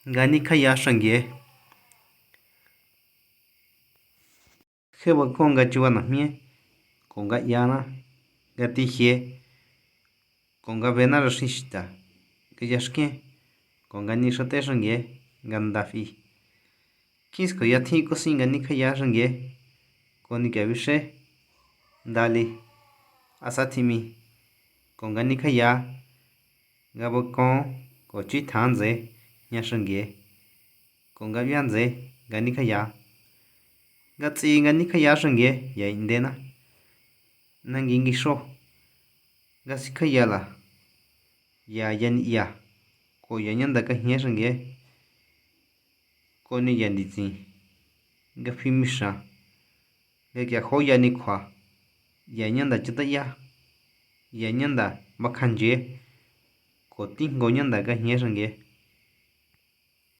Ngani khaya xrangue jeba konga chuba najmie konga yana ngati jie konga bena raxixta que yaxken konga ni xate xrangue nganda fi kisko ya thin kosin ngani khaya xrangue koni ke bixe ndali asathimi konga ni khaya ngabo kon ko chi thanze nya xrangue konga bianze ngani khaya ngatsi ngani khaya xrangue ya indena nangi ngixo ngasi khaya la ya yani ya ko ya nyanda ka jñe xrangue koni ya nditsin nga pjimixa nga kia joya ni kjua ya ñanda chataya ya ñanda bakjanche ko tijngo ñanda ka jñe xrangue